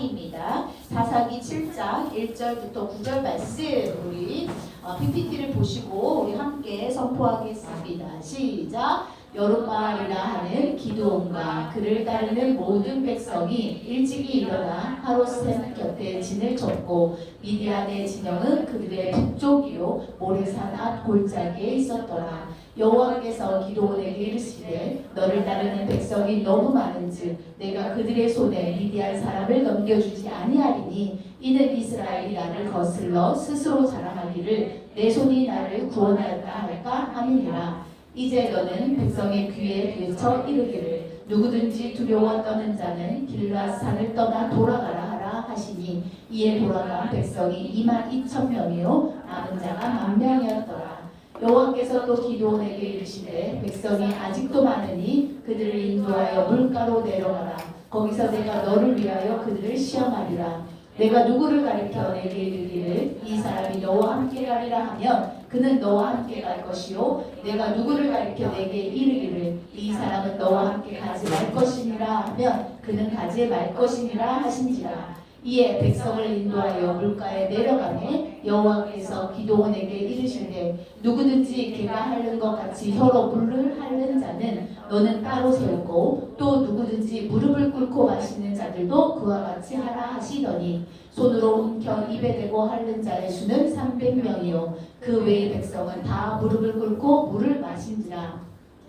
강의입니다. 사사기 7장 1절부터 9절 말씀 우리 PPT를 보시고 우리 함께 선포하겠습니다. 시작! 여룻바알이라 하는 기드온과 그를 따르는 모든 백성이 일찍이 일어나 하롯셈 곁에 진을 쳤고 미디안의 진영은 그들의 북쪽이요 모레산 앞 골짜기에 있었더라. 여호와께서 기드온에게 이르시되 너를 따르는 백성이 너무 많은즉 내가 그들의 손에 미디안 사람을 넘겨주지 아니하리니 이는 이스라엘이 나를 거슬러 스스로 자랑하기를 내 손이 나를 구원하였다 할까 함이니라. 이제 너는 백성의 귀에 외쳐 이르기를 누구든지 두려워 떠는 자는 길앗산을 떠나 돌아가라 하라 하시니 이에 돌아간 백성이 22,000명이요 남은 자가 10,000명이었더라. 여호와께서 또 기드온에게 이르시되 백성이 아직도 많으니 그들을 인도하여 물가로 내려가라. 거기서 내가 너를 위하여 그들을 시험하리라. 내가 누구를 가리켜 내게 이르기를 이 사람이 너와 함께 가리라 하면 그는 너와 함께 갈 것이요 내가 누구를 가리켜 내게 이르기를 이 사람은 너와 함께 가지 말 것이니라 하면 그는 가지 말 것이니라 하신지라. 이에 백성을 인도하여 물가에 내려가매 여호와께서 기드온에게 이르시되 누구든지 개가 핥는 것 같이 혀로 물을 핥는 자는 너는 따로 세우고 또 누구든지 무릎을 꿇고 마시는 자들도 그와 같이 하라 하시더니 손으로 움켜 입에 대고 핥는 자의 수는 300명이요 그 외의 백성은 다 무릎을 꿇고 물을 마신지라.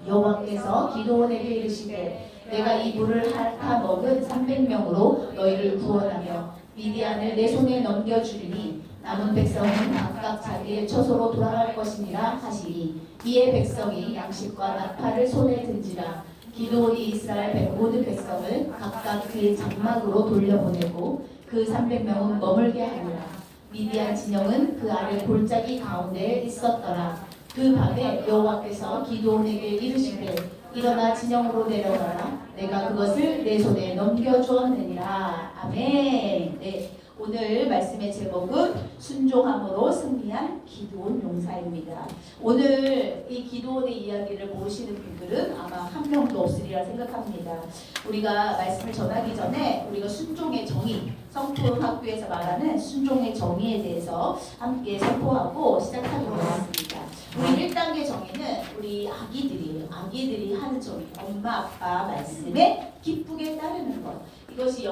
여호와께서 기드온에게 이르시되 내가 이 물을 핥아 먹은 300명으로 너희를 구원하며 미디안을 내 손에 넘겨주리니 남은 백성은 각각 자기의 처소로 돌아갈 것이니라 하시니 이에 백성이 양식과 나팔을 손에 든지라. 기드온이 이스라엘 모든 백성을 각각 그의 장막으로 돌려보내고 그 300명은 머물게 하니라. 미디안 진영은 그 아래 골짜기 가운데에 있었더라. 그 밤에 여호와께서 기드온에게 이르시되 일어나 진영으로 내려가라. 내가 그것을 내 손에 넘겨주었느니라. 아멘. 네, 오늘 말씀의 제목은 순종함으로 승리한 기드온 용사입니다. 오늘 이 기드온의 이야기를 모르시는 분들은 아마 한 명도 없으리라 생각합니다. 우리가 말씀을 전하기 전에 우리가 순종의 정의, 성품학교에서 말하는 순종의 정의에 대해서 함께 선포하고 시작하도록 하겠습니다. 우리 1단계 정의는 우리 아기들이 하는 정의, 엄마 아빠 말씀에 기쁘게 따르는 것. 이것이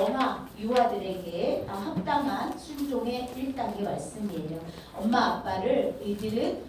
유아들에게 합당한 순종의 1단계 말씀이에요. 엄마 아빠를 이들은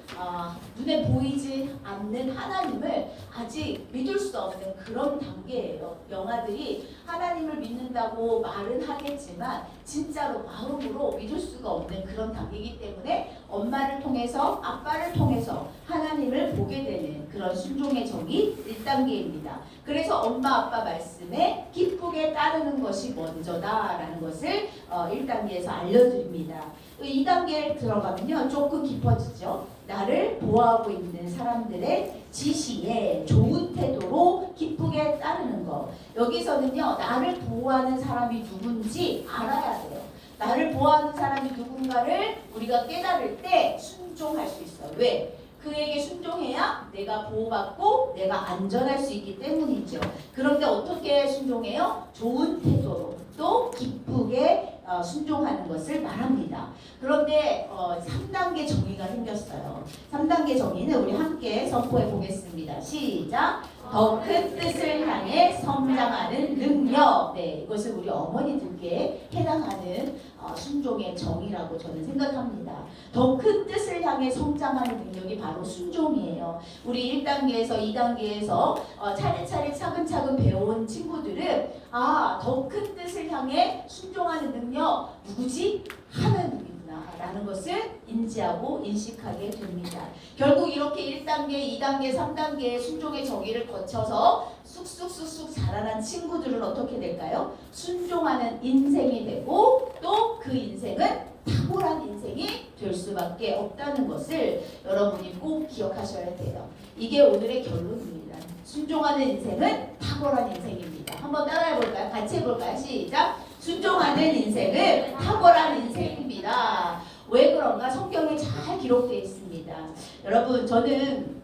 눈에 보이지 않는 하나님을 아직 믿을 수 없는 그런 단계예요. 영아들이 하나님을 믿는다고 말은 하겠지만 진짜로 마음으로 믿을 수가 없는 그런 단계이기 때문에 엄마를 통해서 아빠를 통해서 하나님을 보게 되는 그런 순종의 정의 1단계입니다. 그래서 엄마 아빠 말씀에 기쁘게 따르는 것이 먼저다라는 것을 1단계에서 알려드립니다. 2단계에 들어가면요 조금 깊어지죠. 나를 보호하고 있는 사람들의 지시에 좋은 태도로 기쁘게 따르는 것. 여기서는요 나를 보호하는 사람이 누군지 알아야 돼요. 나를 보호하는 사람이 누군가를 우리가 깨달을 때 순종할 수 있어요. 왜? 그에게 순종해야 내가 보호받고 내가 안전할 수 있기 때문이죠. 그런데 어떻게 순종해요? 좋은 태도로 또 기쁘게 순종하는 것을 말합니다. 그런데 3단계 정의가 생겼어요. 3단계 정의는 우리 함께 선포해 보겠습니다. 시작! 더 큰 뜻을 향해 성장하는 능력. 네, 이것은 우리 어머니들께 해당하는 순종의 정의라고 저는 생각합니다. 더 큰 뜻을 향해 성장하는 능력이 바로 순종이에요. 우리 1단계에서 2단계에서 차례차례 차근차근 배워온 친구들은 더 큰 뜻을 향해 순종하는 능력 누구지? 하나님이구나 라는 것을 인지하고 인식하게 됩니다. 결국 이렇게 1단계, 2단계, 3단계의 순종의 정의를 거쳐서 쑥쑥쑥쑥 자라난 친구들은 어떻게 될까요? 순종하는 인생이 되고 또 그 인생은 탁월한 인생이 될 수밖에 없다는 것을 여러분이 꼭 기억하셔야 돼요. 이게 오늘의 결론입니다. 순종하는 인생은 탁월한 인생입니다. 한번 따라해볼까요? 같이 해볼까요? 시작! 순종하는 인생은 탁월한 인생입니다. 왜 그런가? 성경에 잘 기록되어 있습니다. 여러분 저는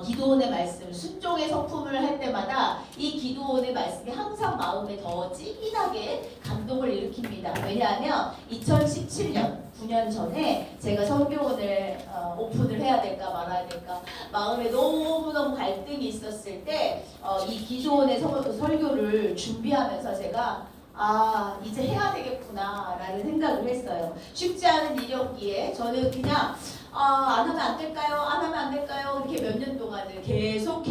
기도원의 말씀, 순종의 성품을 할 때마다 이 기도원의 말씀이 항상 마음에 더 찌릿하게 감동을 일으킵니다. 왜냐하면 2017년 9년 전에 제가 성교원을 오픈을 해야 될까 말아야 될까 마음에 너무너무 갈등이 있었을 때 이 기도원의 설교를 준비하면서 제가 이제 해야 되겠구나 라는 생각을 했어요. 쉽지 않은 일이었기에 저는 그냥 안 하면 안 될까요? 안 하면 안 될까요? 이렇게 몇 년 동안을 계속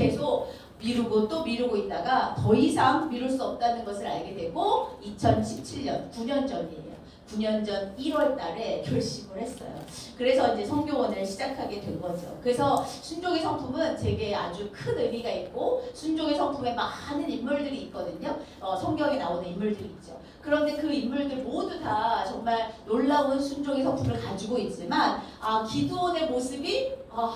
미루고 또 미루고 있다가 더 이상 미룰 수 없다는 것을 알게 되고 2017년 9년 전이에요. 9년 전 1월 달에 결심을 했어요. 그래서 이제 성교원을 시작하게 된 거죠. 그래서 순종의 성품은 제게 아주 큰 의미가 있고 순종의 성품에 많은 인물들이 있거든요. 성경에 나오는 인물들이 있죠. 그런데 그 인물들 모두 다 정말 놀라운 순종의 성품을 가지고 있지만 기드온의 모습이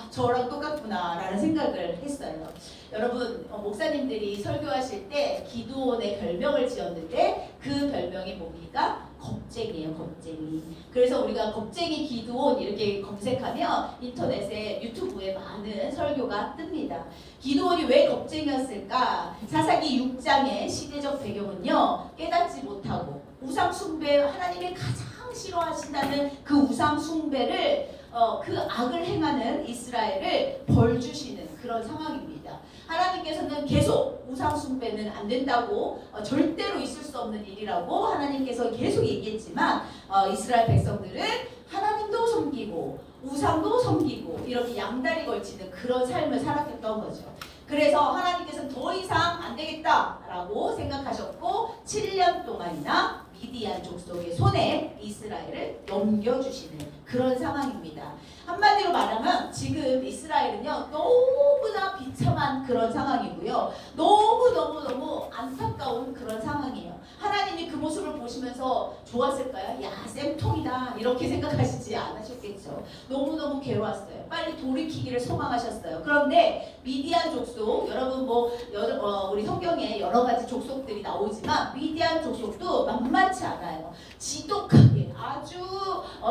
저랑 똑같구나 라는 생각을 했어요. 여러분 목사님들이 설교하실 때 기드온의 별명을 지었는데 그 별명이 뭡니까? 겁쟁이에요. 겁쟁이. 그래서 우리가 겁쟁이 기드온 이렇게 검색하면 인터넷에 유튜브에 많은 설교가 뜹니다. 기드온이 왜 겁쟁이였을까? 사사기 6장의 시대적 배경은요. 깨닫지 못하고 우상 숭배 하나님이 가장 싫어하신다는 그 우상 숭배를 그 악을 행하는 이스라엘을 벌 주시는 그런 상황입니다. 하나님께서는 계속 우상 숭배는 안 된다고 절대로 있을 수 없는 일이라고 하나님께서 계속 얘기했지만 이스라엘 백성들은 하나님도 섬기고 우상도 섬기고 이렇게 양다리 걸치는 그런 삶을 살았던 거죠. 그래서 하나님께서는 더 이상 안 되겠다라고 생각하셨고 7년 동안이나 미디안 족속의 손에 이스라엘을 넘겨주시는 그런 상황입니다. 한마디로 말하면 지금 이스라엘은요 너무나 비참한 그런 상황이고요. 너무 안타까운 그런 상황이에요. 하나님이 그 모습을 보시면서 좋았을까요? 야 쌤통이다 이렇게 생각하시지 않으셨겠죠. 너무너무 괴로웠어요. 빨리 돌이키기를 소망하셨어요. 그런데 미디안 족속 여러분 우리 성경에 여러 가지 족속들이 나오지만 미디안 족속도 만만치 않아요. 지독하게 아주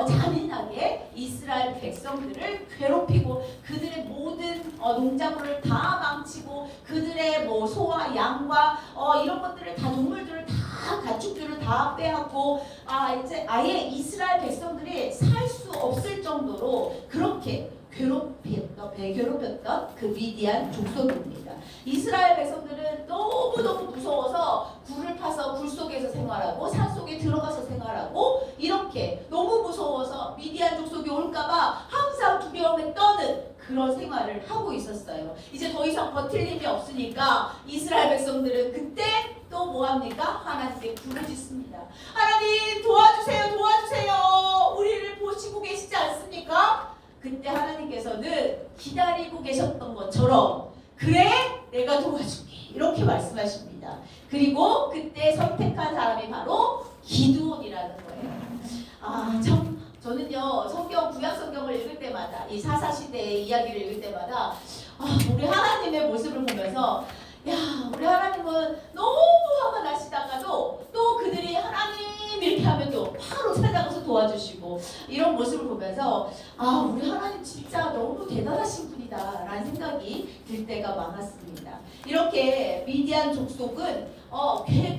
잔인하게 이스라엘 백성들을 괴롭히고 그들의 모든 농작물을 다 망치고 그들의 소와 양과 이런 것들을 다 동물들을 다 가축들을 다 빼앗고 이제 아예 이스라엘 백성들이 살 수 없을 정도로 그렇게 괴롭혔던 그 미디안 족속입니다. 이스라엘 백성들은 너무너무 무서워서 굴을 파서 굴 속에서 생활하고 산 속에 들어가서 생활하고 이렇게 너무 무서워서 미디안 족속이 올까봐 항상 두려움에 떠는 그런 생활을 하고 있었어요. 이제 더 이상 버틸 힘이 없으니까 이스라엘 백성들은 그때 또 뭐합니까? 하나님께 부르짖습니다. 하나님 도와주세요. 우리를 보시고 계시지 않습니까? 그때 하나님께서는 기다리고 계셨던 것처럼 그래 내가 도와줄게 이렇게 말씀하십니다. 그리고 그때 선택한 사람이 바로 기드온이라는 거예요. 참 저는요 구약 성경을 읽을 때마다 이 사사 시대의 이야기를 읽을 때마다 우리 하나님의 모습을 보면서 우리 하나님은 너무 화가 나시다가도 또 그들이 하나님 이렇게 하면 또 바로 찾아가서 도와주시고 이런 모습을 보면서 우리 하나님 진짜 너무 대단하신 분이다 라는 생각이 들 때가 많았습니다. 이렇게 미디안 족속은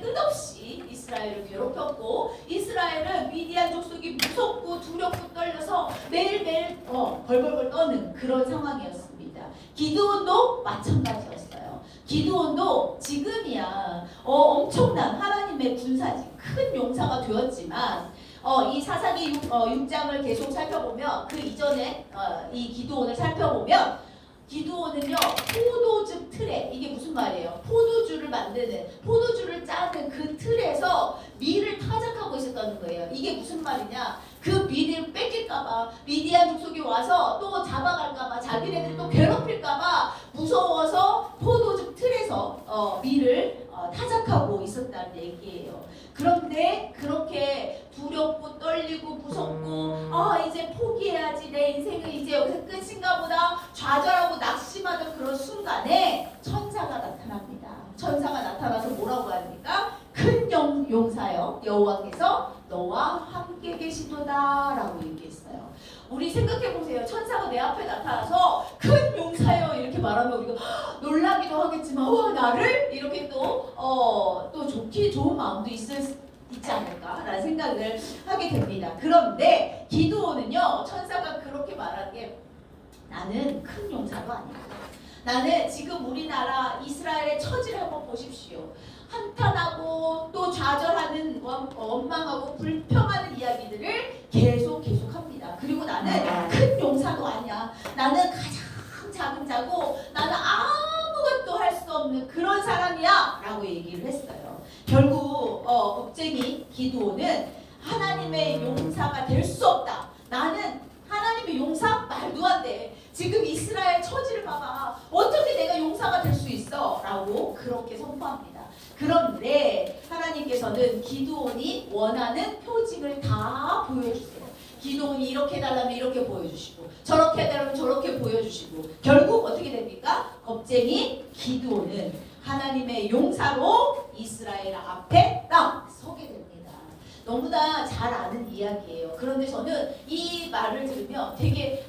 끝없이 이스라엘을 괴롭혔고 이스라엘은 미디안 족속이 무섭고 두렵고 떨려서 매일매일 벌벌벌 떠는 그런 상황이었습니다. 기드온도 마찬가지였어요. 기드온도 지금이야 엄청난 하나님의 군사진 큰 용사가 되었지만 이 사사기 6장을 계속 살펴보면 그 이전에 이 기드온을 살펴보면 기드온은요 포도즙 틀에 이게 무슨 말이에요? 포도주를 만드는 포도주를 짜는 그 틀에서 밀을 타작하고 있었다는 거예요. 이게 무슨 말이냐? 그 밀을 뺏길까봐 미디안 족속이 와서 또 잡아갈까봐 자기네들 또 괴롭힐까봐 무서워서 포도즙 틀에서 밀을 타작하고 있었다는 얘기예요. 그런데 그렇게 두렵고 떨리고 무섭고 이제 포기해야지 내 인생은 이제 여기서 끝인가 보다 좌절하고 낙심하던 그런 순간에 천사가 나타납니다. 천사가 나타나서 뭐라고 합니까? 큰 용사여 여호와께서 너와 함께 계시도다라고 얘기했어요. 우리 생각해보세요. 천사가 내 앞에 나타나서 큰 용사여 이렇게 말하면 우리가 놀라기도 하겠지만 와 나를 이렇게 또 좋은 마음도 있지 않을까라는 생각을 하게 됩니다. 그런데 기드온은요 천사가 그렇게 말한 게 나는 큰 용사도 아니야. 나는 지금 우리나라 이스라엘의 처지를 한번 보십시오. 한탄하고 또 좌절하는 원망하고 불평하는 이야기들을 계속합니다. 그리고 나는 큰 용사도 아니야. 나는 가장 작은 자고 나는 아무것도 할 수 없는 그런 사람이야 라고 얘기를 했어요. 결국 겁쟁이 기드온은 하나님의 용사가 될 수 없다. 나는 하나님의 용사? 말도 안 돼. 지금 이스라엘 처지를 봐봐. 어떻게 내가 용사가 될 수 있어? 라고 그렇게 선포합니다. 그런데 하나님께서는 기드온이 원하는 표징을 다 보여주세요. 기드온이 이렇게 해달라면 이렇게 보여주시고 저렇게 해달라면 저렇게 보여주시고 결국 어떻게 됩니까? 겁쟁이 기드온은 하나님의 용사로 이스라엘 앞에 딱 서게 됩니다. 너무나 잘 아는 이야기예요. 그런데 저는 이 말을 들으면 되게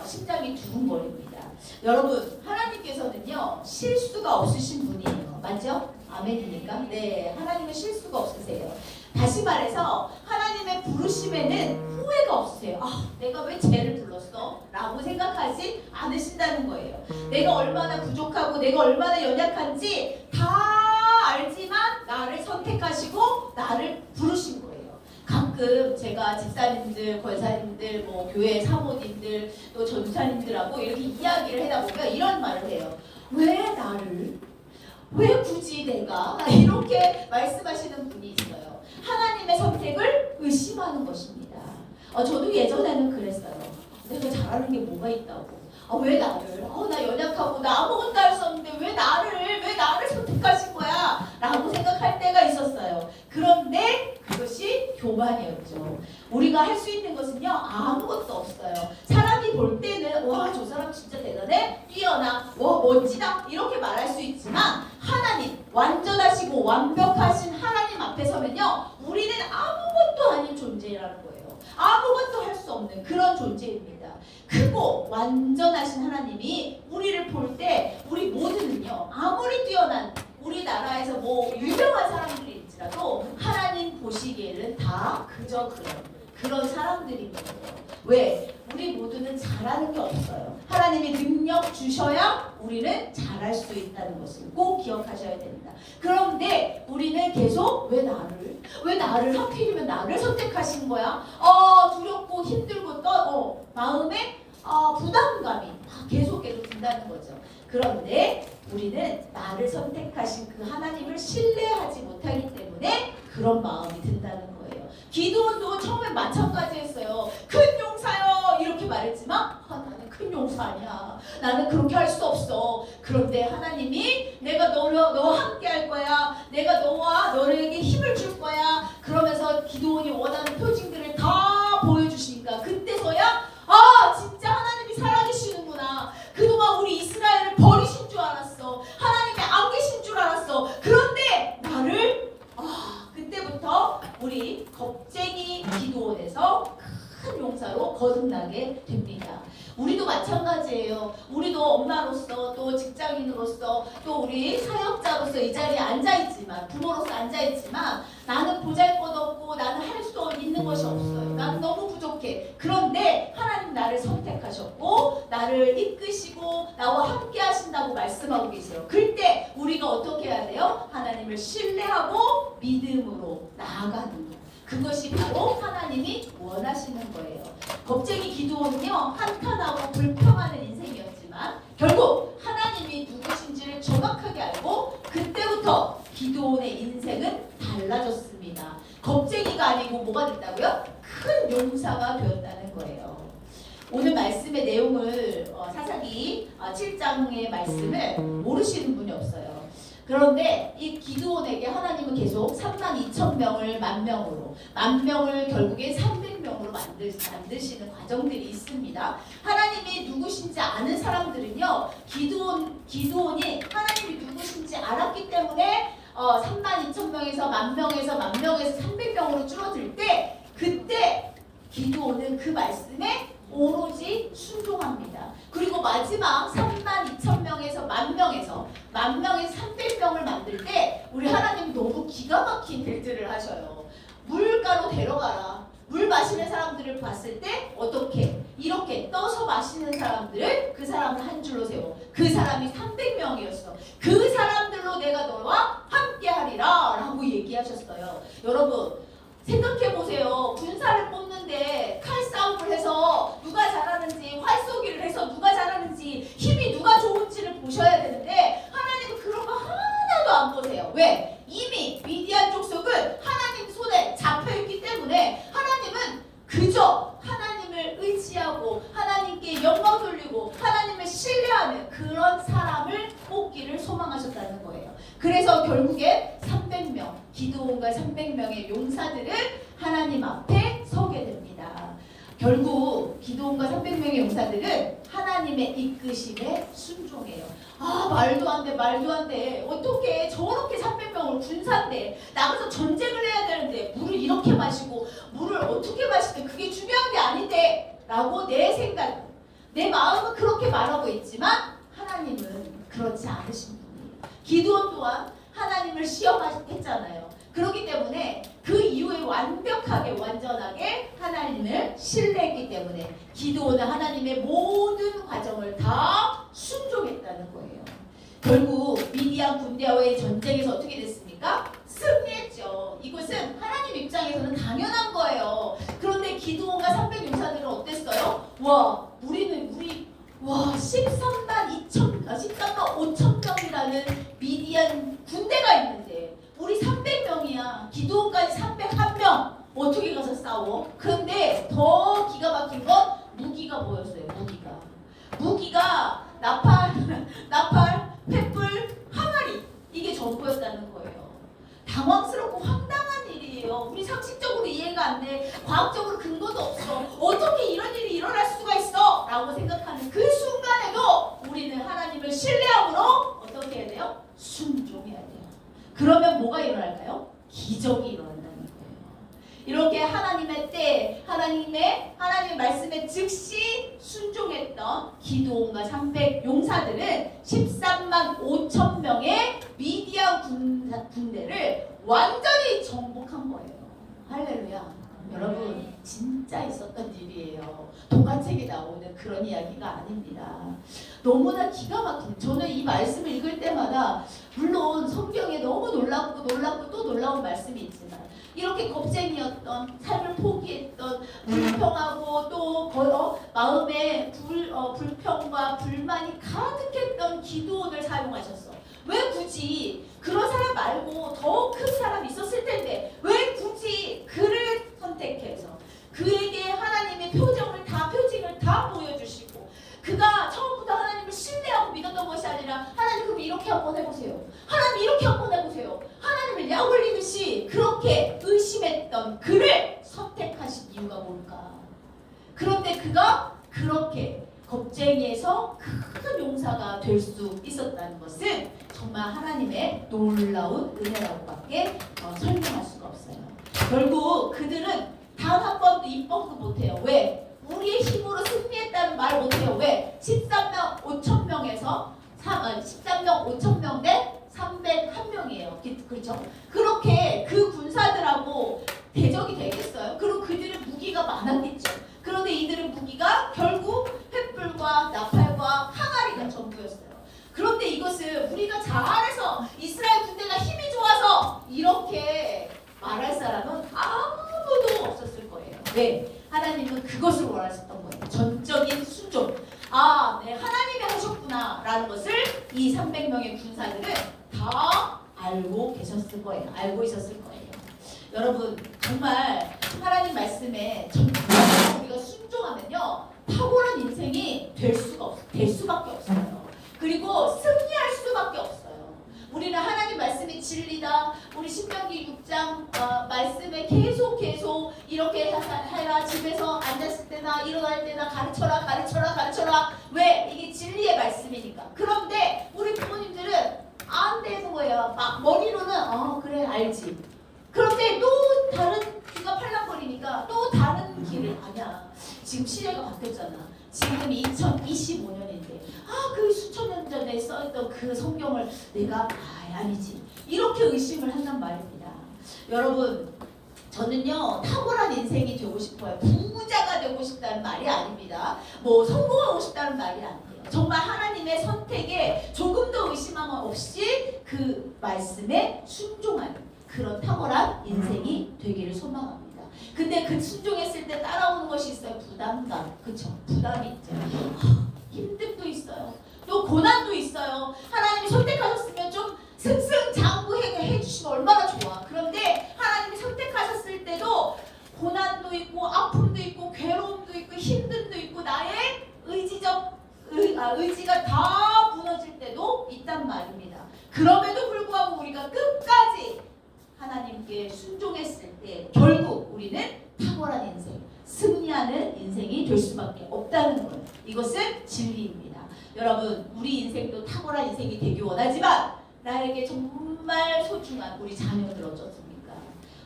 심장이 두근거립니다. 여러분 하나님께서는요 실수가 없으신 분이에요. 맞죠? 아멘이니까? 네, 하나님은 실수가 없으세요. 다시 말해서 하나님의 부르심에는 후회가 없으세요. 내가 왜 쟤를 불렀어? 라고 생각하지 않으신다는 거예요. 내가 얼마나 부족하고 내가 얼마나 연약한지 다 알지만 나를 선택하시고 나를 부르신 거예요. 가끔 제가 집사님들, 권사님들, 교회 사모님들, 또 전사님들하고 이렇게 이야기를 하다 보면 이런 말을 해요. 왜 나를? 왜 굳이 내가? 이렇게 말씀하시는 분이 있어요. 하나님의 선택을 의심하는 것입니다. 저도 예전에는 그랬어요. 내가 잘하는 게 뭐가 있다고. 왜 나를? 나 연약하고 나 아무것도 할 수 없는데 왜 나를 선택하신 거야? 라고 생각할 때가 있었어요. 그런데 그것이 교만이었죠. 우리가 할 수 있는 것은요 아무것도 없어요. 사람이 볼 때는 와 저 사람 진짜 대단해, 뛰어나, 와 멋지다 이렇게 말할 수 있지만 하나님 완전하시고 완벽하신 하나님 앞에 서면요 우리는 아무것도 아닌 존재라는 거예요. 아무것도 할 수 없는 그런 존재입니다. 크고 완전하신 하나님이 우리를 볼 때 우리 모두는요 아무리 뛰어난 우리나라에서 유명한 사람들일지라도 하나님 보시기에는 다 그저 그런 사람들인 거예요. 왜? 우리 모두는 잘하는 게 없어요. 하나님이 능력 주셔야 우리는 잘할 수 있다는 것을 꼭 기억하셔야 됩니다. 그런데 우리는 계속 왜 나를 하필이면 나를 선택하신 거야? 두렵고 힘들고 마음에 부담감이 계속 든다는 거죠. 그런데 우리는 나를 선택하신 그 하나님을 신뢰하지 못하기 때문에 그런 마음이 든다는 거예요. 기드온도 처음에 마찬가지 했어요. 큰 용사요 이렇게 말했지만 나는 큰 용사 아니야. 나는 그렇게 할 수 없어. 그런데 하나님이 내가 너와 함께 할 거야. 내가 너에게 힘을 줄 거야. 그러면서 기드온이 원하는 표징들을 다 보여주시니까 그때서야 진짜 하나님이 살아계시는구나. 그동안 우리 이스라엘을 버리신 줄 알았어. 하나님이 안 계신 줄 알았어. 그런데 나를 그때부터 우리 겁쟁이 기드온에서 큰 용사로 거듭나게 됩니다. 우리도 마찬가지예요. 우리도 엄마로서 또 직장인으로서 또 우리 사역자로서 이 자리에 앉아있지만 부모로서 앉아있지만 나는 보잘것없고 나는 할 수 있는 것이 없어요. 나는 너무 부족해. 그런데 하나님 나를 선택하셨고 나를 이끄시고 나와 함께 하신다고 말씀하고 계세요. 그때 우리가 어떻게 해야 돼요? 하나님을 신뢰하고 믿음으로 나아가는 것. 그것이 바로 하나님이 원하시는 거예요. 겁쟁이 기드온은요 한탄하고 불평하는 인생이었지만 결국 하나님이 누구신지를 정확하게 알고 그때부터 기드온의 인생은 달라졌습니다. 겁쟁이가 아니고 뭐가 됐다고요? 큰 용사가 되었다는 거예요. 오늘 말씀의 내용을 사사기 7장의 말씀을 모르시는 분이 없어요. 그런데 이 기드온에게 하나님은 계속 32,000명을 만 명을 결국에 300명으로 만드시는 과정들이 있습니다. 하나님이 누구신지 아는 사람들은요 기드온이 하나님이 누구신지 알았기 때문에 32,000명에서 10,000명에서 10,000명에서 300명으로 줄어들 때 그때 기도는 그 말씀에 오로지 순종합니다. 그리고 마지막 32,000명에서 10,000명에서 10,000명에서 300명을 만들 때 우리 하나님 너무 기가 막힌 일들을 하셔요. 물가로 데려가라. 물 마시는 사람들을 봤을 때 어떻게? 이렇게 떠서 마시는 사람들을 그 사람을 한 줄로 세워. 그 사람이 300명이었어. 그 사람들로 내가 너와 함께하리라 라고 얘기하셨어요. 여러분 생각해보세요. 군사를 뽑는데 칼싸움을 해서 누가 잘하는지 활쏘기를 해서 누가 잘하는지 힘이 누가 좋은지를 보셔야 되는데 하나님은 그런 거 하나도 안 보세요. 왜? 이미 미디안 족속은 하나님 손에 잡혀있기 때문에 하나님은 그저 하나님을 의지하고 하나님께 영광 돌리고 하나님을 신뢰하는 그런 사람을 뽑기를 소망하셨다는 거예요. 그래서 결국에 300명, 기드온과 300명의 용사들은 하나님 앞에 서게 됩니다. 결국 기드온과 300명의 용사들은 하나님의 이끄심에 순종해요. 아 말도 안 돼 말도 안 돼. 어떻게 저렇게 300명을 군사인데 나가서 전쟁을 해야 되는데 물을 이렇게 마시고 물을 어떻게 마시든 그게 중요한 게 아닌데 라고 내 생각 내 마음은 그렇게 말하고 있지만 하나님은 그렇지 않으신 분이에요. 기드온 또한 하나님을 시험했잖아요. 그렇기 때문에 그 이후에 완벽하게 완전하게 하나님을 신뢰했기 때문에 기드온은 하나님의 모든 과정을 다 순종했다는 거예요. 결국 미디안 군대와의 전쟁에서 어떻게 됐습니까? 승리했죠. 이것은 하나님 입장에서는 당연한 거예요. 그런데 기드온과 300용사들은 어땠어요? 우리 13만 5천 명이라는 미디안 군대가 있는데 우리 300명이야. 기드온까지 301명. 어떻게 가서 싸워? 근데 더 기가 막힌 건 무기가 뭐였어요? 무기가 나팔, 횃불, 항아리 이게 전부였다는 거예요. 당황스럽고 황당한 일이에요. 우리 상식적으로 이해가 안 돼. 과학적으로 근거도 없어. 어떻게 이런 일이 일어날 수가 있어? 라고 생각하는 그 순간에도 우리는 하나님을 신뢰함으로 어떻게 해야 돼요? 순종해야 돼요. 그러면 뭐가 일어날까요? 기적이 일어난다는 거예요. 이렇게 하나님의 때, 하나님의 말씀에 즉시 순종했던 기드온과 300 용사들은 13만 5천 명의 미디안 군대를 완전히 정복한 거예요. 할렐루야. 여러분 진짜 있었던 일이에요. 동화책에 나오는 그런 이야기가 아닙니다. 너무나 기가 막힌. 저는 이 말씀을 읽을 때마다 물론 성경에 너무 놀랍고 또 놀라운 말씀이 있지만 이렇게 겁쟁이였던 삶을 포기했던 불평하고 또 마음에 불평과 불만이 가득했던 기드온을 사용하셨어. 왜 굳이 그런 사람 말고 더 큰 사람이 있었을 텐데 왜 굳이 그를 선택해서 그에게 하나님의 표징을 다 보여주시고 그가 처음부터 하나님을 신뢰하고 믿었던 것이 아니라 하나님 그럼 이렇게 한번 해보세요. 하나님 이렇게 한번 해보세요. 하나님을 약 올리듯이 그렇게 의심했던 그를 선택하신 이유가 뭘까? 그런데 그가 그렇게 겁쟁이에서 큰 용사가 될 수 있었다는 것은 정말 하나님의 놀라운 은혜라고밖에 설명할 수가 없어요. 결국 그들은 단 한 번도 입법도 못해요. 왜? 우리의 힘으로 승리했다는 말 못해요. 왜? 13명 5천 명에서 13명 5천 명 대 301명이에요. 그렇죠? 그렇게 그 군사들하고 대적이 되겠어요? 그리고 그들은 무기가 많았겠죠. 그런데 이들은 무기가 결국 횃불과 나팔과 항아리가 전부였어요. 그런데 이것은 우리가 잘해서 이스라엘 군대가 힘이 좋아서 이렇게 말할 사람은 아무도 없었을 거예요. 왜? 하나님은 그것을 원하셨던 거예요. 전적인 순종. 네, 하나님이 하셨구나 라는 것을 이 300명의 군사들은 다 알고 계셨을 거예요. 알고 있었을 거예요. 여러분 정말 하나님 말씀에 우리가 순종하면요 탁월한 인생이 될 수밖에 없어요. 그리고 승리할 수밖에 없어요. 우리는 하나님 말씀이 진리다. 우리 신명기 6장 말씀에 계속 이렇게 해라. 집에서 앉았을 때나 일어날 때나 가르쳐라. 왜? 이게 진리의 말씀이니까. 그런데 우리 부모님들은 안 되는 거예요. 막 머리로는 그래 알지. 그런데 또 다른 귀가 팔랑거리니까 또 다른 길을 아니야. 지금 시대가 바뀌었잖아. 지금 2025년인데 그 수천 년 전에 써있던 그 성경을 내가 아니지. 이렇게 의심을 한단 말입니다. 여러분 저는요 탁월한 인생이 되고 싶어요. 부자가 되고 싶다는 말이 아닙니다. 뭐 성공하고 싶다는 말이 아니에요. 정말 하나님의 선택에 조금도 의심함 없이 그 말씀에 순종하는 그런 탁월한 인생이 되기를 소망합니다. 근데 그 순종했을 때 따라오는 것이 있어요. 부담감. 그쵸? 부담이 있죠. 힘듦도 있어요. 또 고난도 있어요. 하나님이 선택하셨으면 좀 승승장구해 주시면 얼마나 좋아. 그런데 하나님이 선택하셨을 때도 고난도 있고 아픔도 있고 괴로움도 있고 힘듦도 있고 나의 의지가 다 무너질 때도 있단 말입니다. 그럼에도 불구하고 우리가 끝까지 하나님께 순종했을 때 결국 우리는 탁월한 인생, 승리하는 인생이 될 수밖에 없다는 거예요. 이것은 진리입니다. 여러분 우리 인생도 탁월한 인생이 되기 원하지만 나에게 정말 소중한 우리 자녀들 어떻습니까?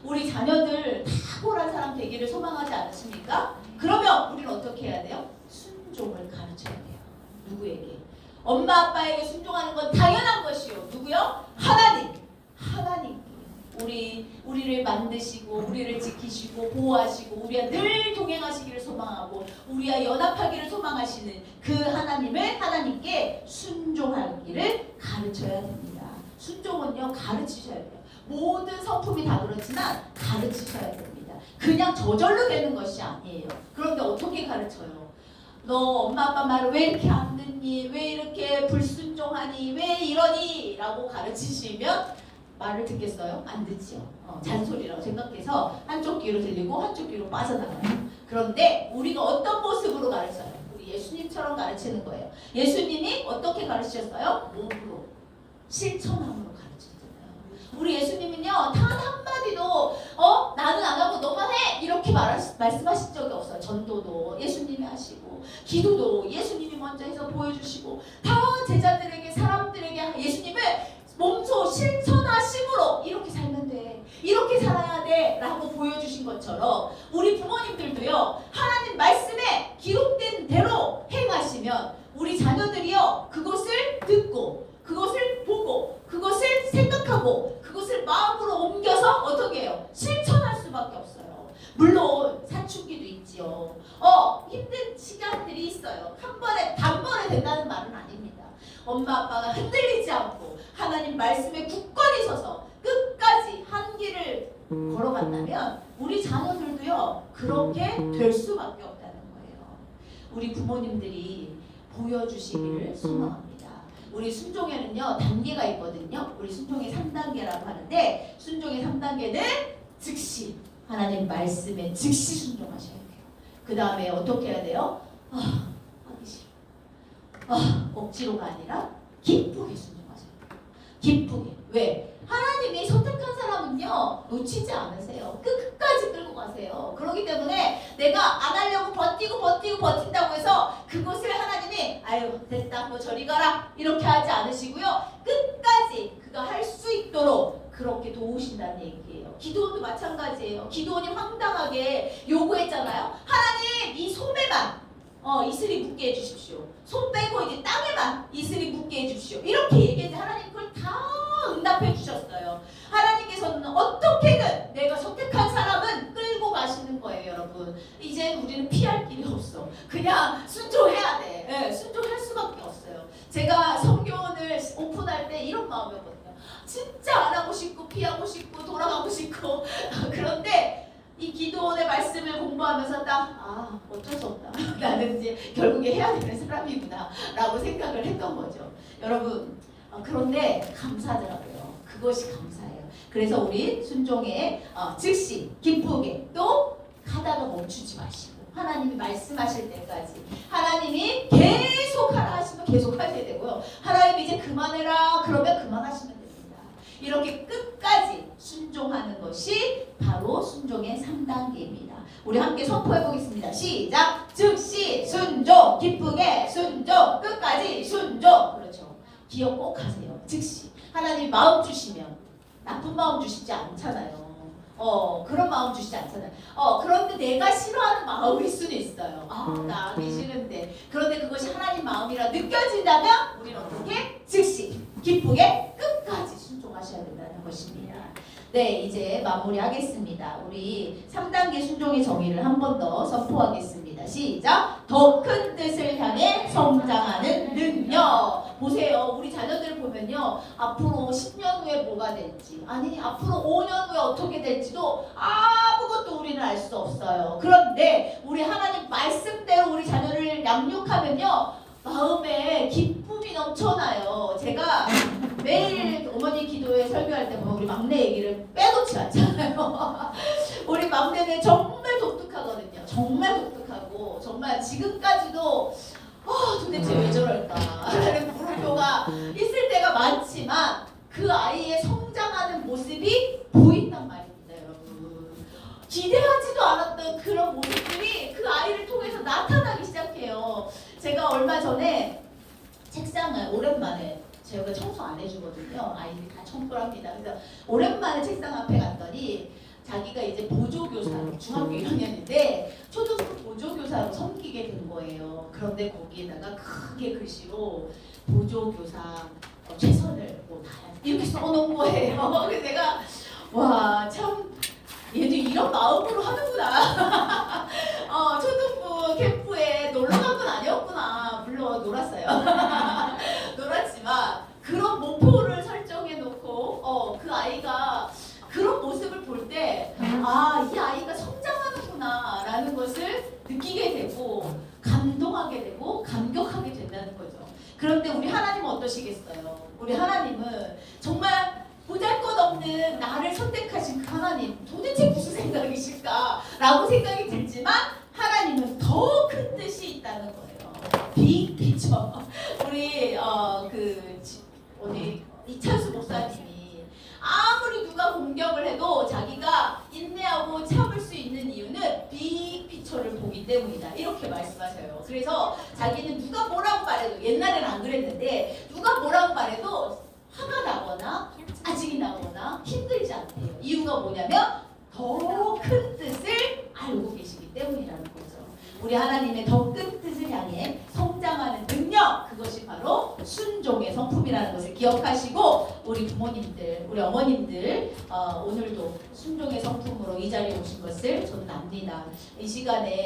우리 자녀들 탁월한 사람 되기를 소망하지 않으십니까? 그러면 우리는 어떻게 해야 돼요? 순종을 가르쳐야 돼요. 누구에게? 엄마 아빠에게 순종하는 건 당연한 것이요. 누구요? 하나님께. 우리를 만드시고 우리를 지키시고 보호하시고 우리와 늘 동행하시기를 소망하고 우리와 연합하기를 소망하시는 그 하나님께 순종하기를 가르쳐야 됩니다. 순종은요 가르치셔야 돼요. 모든 성품이 다 그렇지만 가르치셔야 됩니다. 그냥 저절로 되는 것이 아니에요. 그런데 어떻게 가르쳐요? 너 엄마 아빠 말을 왜 이렇게 안 듣니? 왜 이렇게 불순종하니? 왜 이러니? 라고 가르치시면 말을 듣겠어요? 안 듣지요. 잔소리라고 생각해서 한쪽 귀로 들리고 한쪽 귀로 빠져나가요. 그런데 우리가 어떤 모습으로 가르쳐요? 우리 예수님처럼 가르치는 거예요. 예수님이 어떻게 가르치셨어요? 몸으로, 실천함으로 가르치셨잖아요. 우리 예수님은요 단 한마디도 나는 안 하고 너만 해! 이렇게 말씀하신 적이 없어요. 전도도 예수님이 하시고 기도도 예수님이 먼저 해서 보여주시고 다 제자들에게 사람들에게 예수님을 몸소 실천하심으로 이렇게 살면 돼. 이렇게 살아야 돼. 라고 보여주신 것처럼 우리 부모님들도요. 하나님 말씀에 기록된 대로 행하시면 우리 자녀들이요. 그것을 듣고 그것을 보고 그것을 생각하고 그것을 마음으로 옮겨서 어떻게 해요? 실천할 수밖에 없어요. 물론 사춘기도 있지요. 힘든 시간들이 있어요. 단번에 된다는 말은 아닙니다. 엄마 아빠가 흔들리지 않고 하나님 말씀에 굳건히 서서 끝까지 한 길을 걸어간다면 우리 자녀들도요 그렇게 될 수밖에 없다는 거예요. 우리 부모님들이 보여주시기를 소망합니다. 우리 순종에는요 단계가 있거든요. 우리 순종의 3단계라고 하는데 순종의 3단계는 즉시 하나님 말씀에 즉시 순종하셔야 돼요. 그 다음에 어떻게 해야 돼요? 하기 싫어. 억지로가 아니라 기쁘게 순종하셔야 돼요. 기쁘게. 왜? 하나님이 선택한 사람은요 놓치지 않으세요. 끝까지 끌고 가세요. 그렇기 때문에 내가 안 하려고 버틴다고 해서 그것을 하나님이 아유 됐다 뭐 저리 가라 이렇게 하지 않으시고요. 끝까지 그가 할 수 있도록 그렇게 도우신다는 얘기예요. 기도원도 마찬가지예요. 기도원이 황당하게 요구했잖아요. 하나님 이 소매만 이슬이 묻게 해주십시오. 손 빼고 이제 땅에만 이슬이 묻게 해주십시오. 이렇게 얘기했는데 하나님 그걸 다 응답해 주셨어요. 하나님께서는 어떻게든 내가 선택한 사람은 끌고 가시는 거예요. 여러분 이제 우리는 피할 길이 없어. 그냥 순종해야 돼. 네, 순종할 수밖에 없어요. 제가 성교원을 오픈할 때 이런 마음이었거든요. 진짜 안 하고 싶고 피하고 싶고 돌아가고 싶고 그런데 이 기도원의 말씀을 공부하면서 딱 어쩔 수 없다. 나는 이제 결국에 해야 되는 사람이구나 라고 생각을 했던 거죠. 여러분 그런데 감사하더라고요. 그것이 감사해요. 그래서 우리 순종에 즉시 기쁘게 또 하다가 멈추지 마시고 하나님이 말씀하실 때까지 하나님이 계속 하라 하시면 계속 하셔야 되고요. 하나님이 이제 그만해라 그러면 그만하시면 됩니다. 이렇게 끝까지 순종하는 것이 바로 순종의 3단계입니다. 우리 함께 선포해 보겠습니다. 시작! 즉시 순종, 기쁘게 순종, 끝까지 순종. 그렇죠. 기억 꼭 하세요. 즉시. 하나님 마음 주시면 나쁜 마음 주시지 않잖아요. 그런 마음 주시지 않잖아요. 그런데 내가 싫어하는 마음일 수는 있어요. 나 하기 싫은데. 그런데 그것이 하나님 마음이라 느껴진다면 우리는 어떻게? 즉시 기쁘게 끝까지 순종하셔야 된다는 것입니다. 네, 이제 마무리하겠습니다. 우리 3단계 순종의 정의를 한 번 더 선포하겠습니다. 시작! 더 큰 뜻을 향해 성장하는 능력. 보세요. 우리 자녀들을 보면요. 앞으로 10년 후에 뭐가 될지, 아니 앞으로 5년 후에 어떻게 될지도 아무것도 우리는 알 수 없어요. 그런데 우리 하나님 말씀대로 우리 자녀를 양육하면요. 마음에 기쁨이 넘쳐나요. 제가 매일 어머니 기도회 설교할 때 보면 우리 막내 얘기를 빼놓지 않잖아요. 우리 막내는 정말 독특하거든요. 정말 독특하고 정말 지금까지도 도대체 왜 저럴까 라는 물음표가 있을 때가 많지만 그 아이의 성장하는 모습이 보인단 말입니다, 여러분. 기대하지도 않았던 그런 모습들이 그 아이를 통해서 나타나기 시작해요. 제가 얼마 전에 책상을 오랜만에 제가 청소 안 해주거든요. 아이들이 다 청소를 합니다. 그래서 오랜만에 책상 앞에 갔더니 자기가 이제 보조교사로 중학교 1학년인데 초등부 보조교사로 섬기게 된 거예요. 그런데 거기에다가 크게 글씨로 보조교사 최선을 뭐 다해 이렇게 써놓은 거예요. 그래서 내가 와 참 얘도 이런 마음으로 하는구나. 초등부 캠프에 놀러 간 건 아니었구나. 물론 놀았어요. 놀았지만 그런 목표를 설정해 놓고 그 아이가 그런 모습을 볼 때 이 아이가 성장하는구나 라는 것을 느끼게 되고 감동하게 되고 감격하게 된다는 거죠. 그런데 우리 하나님은 어떠시겠어요? 우리 하나님은 정말 보잘것없는 나를 선택하신 그 하나님 도대체 무슨 생각이실까 라고 생각이 들지만 하나님은 더 큰 뜻이 있다는 거예요. 빅 피처. 우리 우리 이찬수 목사님이 아무리 누가 공격을 해도 자기가 인내하고 참을 수 있는 이유는 빅 피처를 보기 때문이다. 이렇게 말씀하셔요. 그래서 자기는 누가 뭐라고 말해도 옛날에는 안 그랬는데 누가 뭐라고 말해도 화가 나거나 짜증이 나거나 힘들지 않대요. 이유가 뭐냐면 더 큰 뜻을 알고 계시기 때문이라는 거죠. 우리 하나님의 더 큰 뜻을 향해 성장하는 능력, 그것이 바로 순종의 성품이라는 것을 기억하시고 우리 부모님들, 우리 어머님들 오늘도 순종의 성품으로 이 자리에 오신 것을 저는 압니다. 이 시간에